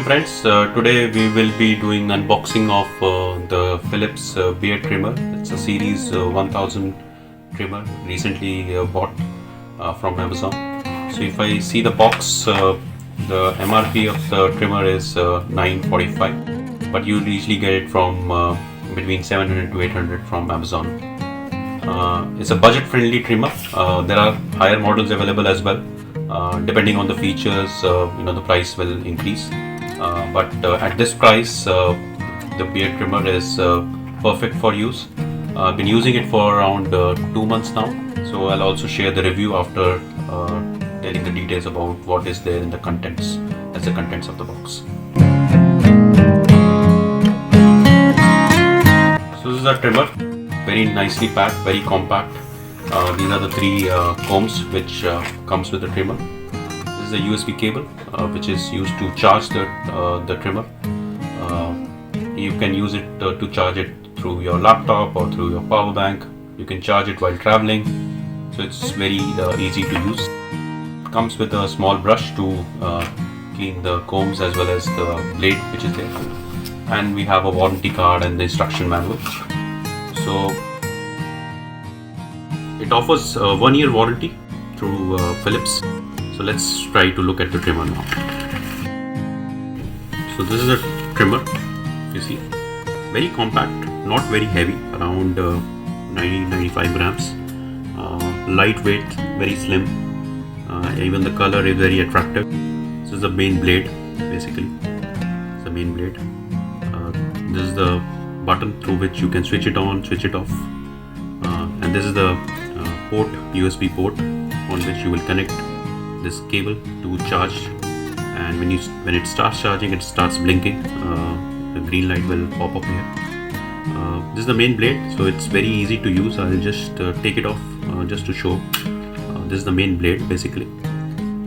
friends, today we will be doing unboxing of the Philips beard trimmer. It's a series 1000 trimmer recently bought from Amazon. So if I see the box, the MRP of the trimmer is $945, but you usually get it from between 700 to 800 from Amazon. It's a budget friendly trimmer. There are higher models available as well. Depending on the features, the price will increase. But at this price, the beard trimmer is perfect for use. I've been using it for around 2 months now. So I'll also share the review after telling the details about what is there in the contents, as the contents of the box. So this is a trimmer, very nicely packed, very compact. These are the 3 combs which comes with the trimmer. This is a USB cable which is used to charge the trimmer. You can use it to charge it through your laptop or through your power bank. You can charge it while traveling, so it's very easy to use. It comes with a small brush to clean the combs as well as the blade which is there, and we have a warranty card and the instruction manual. So it offers a 1-year warranty through Philips. So let's try to look at the trimmer now. So this is a trimmer, you see, very compact, not very heavy, around 90-95 grams, lightweight, very slim, even the color is very attractive. This is the main blade, basically. It's the main blade. This is the button through which you can switch it on, switch it off, and this is the port, USB port, on which you will connect this cable to charge, and when it starts charging, it starts blinking. The green light will pop up here. This is the main blade, so it's very easy to use. I'll just take it off just to show. This is the main blade, basically.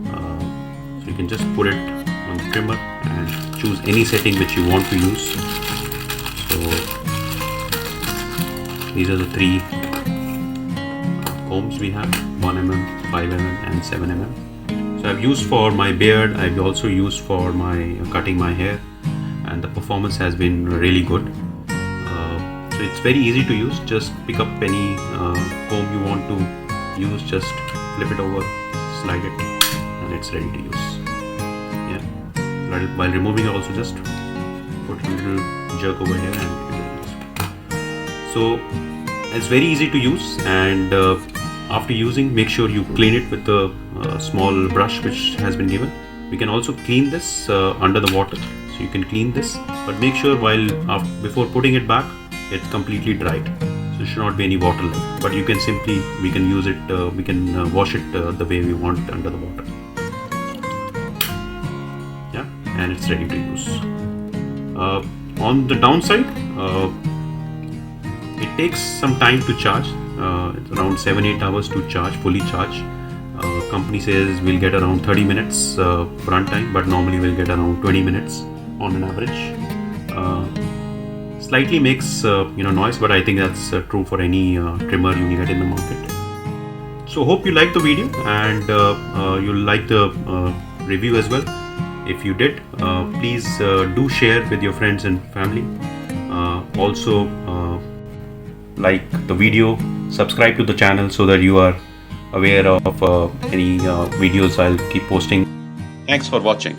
So you can just put it on the trimmer and choose any setting which you want to use. So these are the 3 combs we have: 1mm, 5mm and 7mm. So I've used for my beard, I've also used for my cutting my hair, and the performance has been really good. So it's very easy to use. Just pick up any comb you want to use, just flip it over, slide it, and it's ready to use. Yeah. While removing it, also just put a little jerk over here and so it's very easy to use. And after using, make sure you clean it with a small brush which has been given. We can also clean this under the water, so you can clean this, but make sure before putting it back, it's completely dried. So there should not be any water left. But you can we can use it, we can wash it the way we want under the water. Yeah, and it's ready to use. On the downside, it takes some time to charge. It's around 7-8 hours to charge, fully charge. Company says we'll get around 30 minutes run time, but normally we'll get around 20 minutes on an average. Slightly makes noise, but I think that's true for any trimmer you get in the market. So hope you liked the video, and you'll like the review as well. If you did, please do share with your friends and family. Also like the video, subscribe to the channel so that you are aware of any videos I'll keep posting. Thanks for watching.